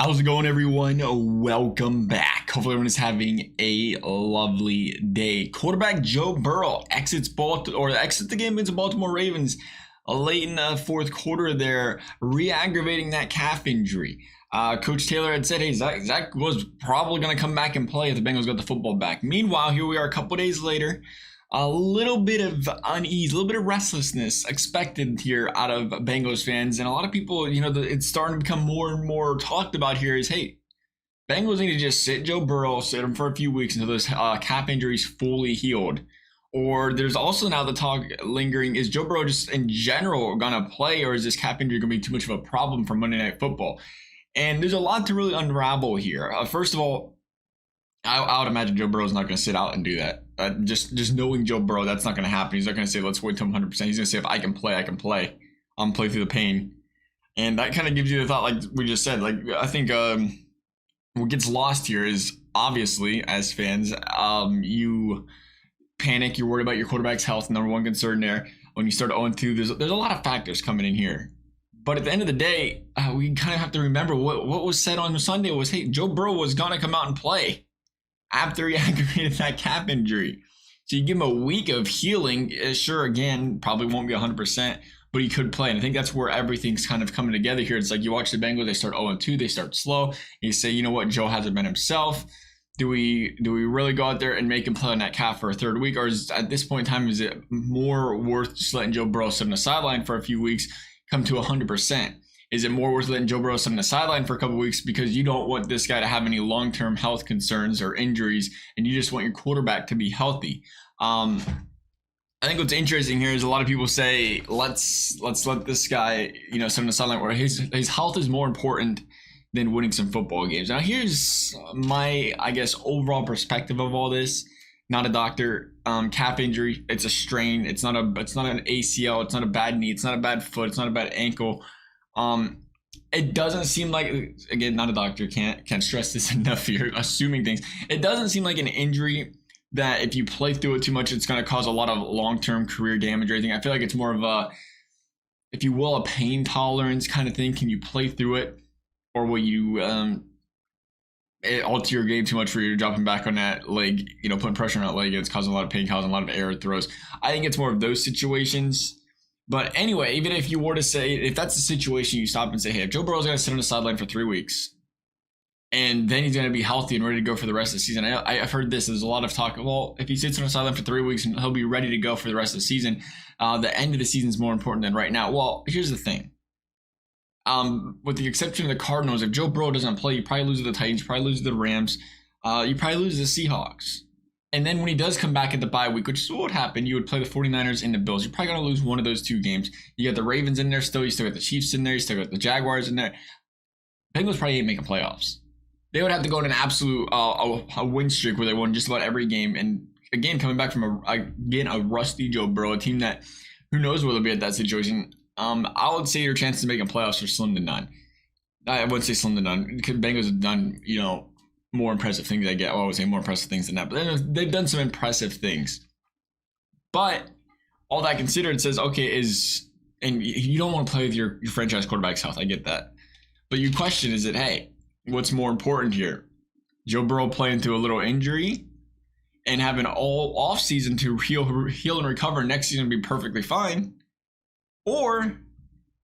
How's it going, everyone? Welcome back. Hopefully everyone is having a lovely day. Quarterback Joe Burrow exits the game against the Baltimore Ravens late in the fourth quarter there, re-aggravating that calf injury. Coach Taylor had said, hey, Zach was probably going to come back and play if the Bengals got the football back. Meanwhile, here we are a couple days later. A little bit of unease, a little bit of restlessness expected here out of Bengals fans. And a lot of people, it's starting to become more and more talked about here is, hey, Bengals need to just sit Joe Burrow, sit him for a few weeks until those calf injuries fully healed. Or there's also now the talk lingering, is Joe Burrow just in general going to play, or is this calf injury going to be too much of a problem for Monday Night Football? And there's a lot to really unravel here. First of all, I would imagine Joe Burrow's not going to sit out and do that. Just knowing Joe Burrow, that's not going to happen. He's not going to say, let's wait till I'm 100%. He's going to say, if I can play, I can play. I'm play through the pain. And that kind of gives you the thought, like we just said. Like, I think what gets lost here is, obviously, as fans, you panic. You're worried about your quarterback's health. Number one concern there. When you start 0-2, there's a lot of factors coming in here. But at the end of the day, we kind of have to remember what was said on Sunday was, hey, Joe Burrow was going to come out and play after he aggravated that calf injury. So you give him a week of healing. Sure, again, probably won't be 100%, but he could play. And I think that's where everything's kind of coming together here. It's like you watch the Bengals, they start 0-2, they start slow. And you say, you know what, Joe hasn't been himself. Do we really go out there and make him play on that calf for a third week? Or is, at this point in time, is it more worth just letting Joe Burrow sit on the sideline for a few weeks, come to 100%? Is it more worth letting Joe Burrow sit on the sideline for a couple of weeks because you don't want this guy to have any long-term health concerns or injuries, and you just want your quarterback to be healthy? I think what's interesting here is a lot of people say, let's let this guy, sit on the sideline where his health is more important than winning some football games. Now, here's my, I guess, overall perspective of all this. Not a doctor. Calf injury, it's a strain. It's not an ACL. It's not a bad knee. It's not a bad foot. It's not a bad ankle. It doesn't seem like, again, not a doctor, can't stress this enough here, assuming things. It doesn't seem like an injury that if you play through it too much, it's going to cause a lot of long-term career damage or anything. I feel like it's more of a, if you will, a pain tolerance kind of thing. Can you play through it, or will you alter your game too much for you dropping back on that leg, putting pressure on that leg, it's causing a lot of pain, causing a lot of error throws. I think it's more of those situations. But anyway, even if you were to say, if that's the situation, you stop and say, hey, if Joe Burrow's going to sit on the sideline for 3 weeks, and then he's going to be healthy and ready to go for the rest of the season. I've heard this. There's a lot of talk. Well, if he sits on the sideline for 3 weeks, he'll be ready to go for the rest of the season. The end of the season is more important than right now. Well, here's the thing. With the exception of the Cardinals, if Joe Burrow doesn't play, you probably lose to the Titans, you probably lose to the Rams, you probably lose to the Seahawks. And then when he does come back at the bye week, which is what would happen, you would play the 49ers and the Bills. You're probably going to lose one of those two games. You got the Ravens in there still. You still got the Chiefs in there. You still got the Jaguars in there. Bengals probably ain't making playoffs. They would have to go on an absolute a win streak where they won just about every game. And again, coming back from a rusty Joe Burrow, a team that who knows where they'll be at that situation. I would say your chances of making playoffs are slim to none. I wouldn't say slim to none. Bengals have done, more impressive things. I would say more impressive things than that. But they've done some impressive things. But all that considered, says, okay, and you don't want to play with your franchise quarterback's health. I get that. But your question is that, hey, what's more important here? Joe Burrow playing through a little injury and having all off season to heal and recover next season be perfectly fine, or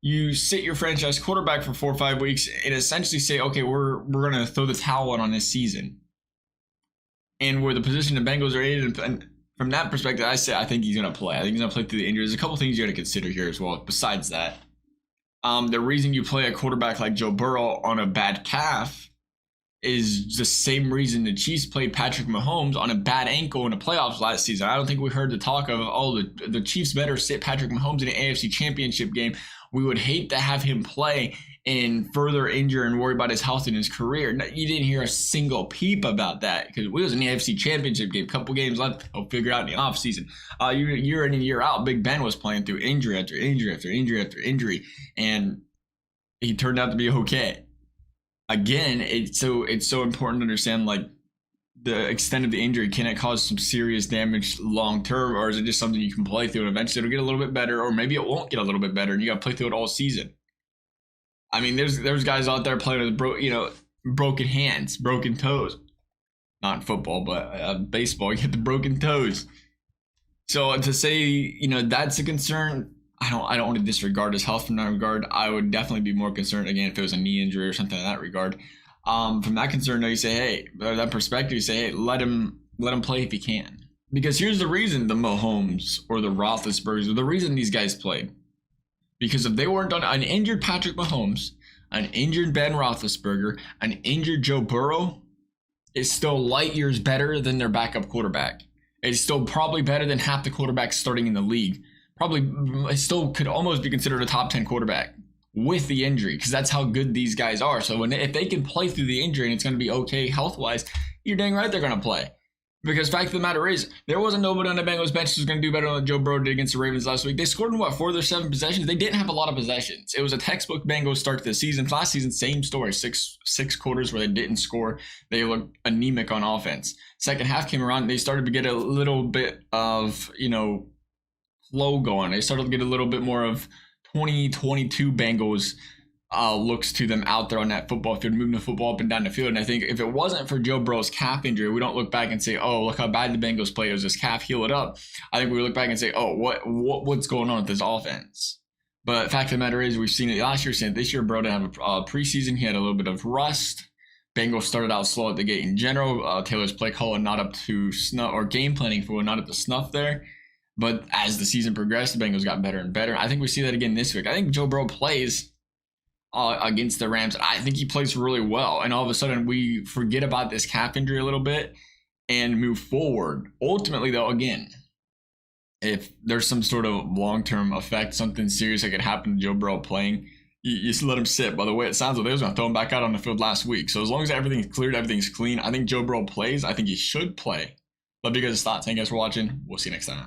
you sit your franchise quarterback for 4 or 5 weeks and essentially say, okay, we're going to throw the towel out on this season. And where the position the Bengals are in, and from that perspective, I think he's going to play. I think he's going to play through the injury. There's a couple things you got to consider here as well. Besides that, the reason you play a quarterback like Joe Burrow on a bad calf is the same reason the Chiefs played Patrick Mahomes on a bad ankle in the playoffs last season. I don't think we heard the talk of, the Chiefs better sit Patrick Mahomes in an AFC Championship game. We would hate to have him play and further injure and worry about his health in his career. You didn't hear a single peep about that because we was in the AFC Championship game, couple games left. I'll figure it out in the offseason. Year in and year out, Big Ben was playing through injury after injury after injury after injury, and he turned out to be okay. Again, it's so important to understand, like, the extent of the injury. Can it cause some serious damage long term, or is it just something you can play through and eventually it'll get a little bit better, or maybe it won't get a little bit better and you got to play through it all season? I mean, there's guys out there playing with broken hands, broken toes. Not in football, but baseball, you get the broken toes. So to say, that's a concern, I don't want to disregard his health from that regard. I would definitely be more concerned, again, if it was a knee injury or something in that regard. From that concern, though, you say, hey, that perspective, you say, hey, let him play if he can. Because here's the reason the Mahomes or the Roethlisbergers, the reason these guys played. Because if they weren't on an injured Patrick Mahomes, an injured Ben Roethlisberger, an injured Joe Burrow, is still light years better than their backup quarterback. It's still probably better than half the quarterbacks starting in the league. Probably it still could almost be considered a top 10 quarterback with the injury, because that's how good these guys are. So if they can play through the injury and it's going to be okay health-wise, you're dang right they're going to play. Because fact of the matter is, there wasn't nobody on the Bengals bench who's going to do better than Joe Burrow did against the Ravens last week. They scored in, 4 of their 7 possessions? They didn't have a lot of possessions. It was a textbook Bengals start to the season. Last season, same story. Six quarters where they didn't score. They looked anemic on offense. Second half came around, and they started to get a little bit of, flow going. They started to get a little bit more of 2022 Bengals looks to them out there on that football field, moving the football up and down the field. And I think if it wasn't for Joe Burrow's calf injury, we don't look back and say, oh, look how bad the Bengals play. It was this calf, heal it up. I think we look back and say, oh, what's going on with this offense? But fact of the matter is, we've seen it last year, seen it this year. Burrow didn't have a preseason. He had a little bit of rust. Bengals started out slow at the gate in general. Taylor's play calling not up to snuff, or game planning for not up to snuff there. But as the season progressed, the Bengals got better and better. I think we see that again this week. I think Joe Burrow plays against the Rams. I think he plays really well. And all of a sudden, we forget about this calf injury a little bit and move forward. Ultimately, though, again, if there's some sort of long-term effect, something serious that could happen to Joe Burrow playing, you just let him sit. By the way, it sounds like they was going to throw him back out on the field last week. So as long as everything's cleared, everything's clean, I think Joe Burrow plays. I think he should play. Love you guys' thoughts. Thank you guys for watching. We'll see you next time.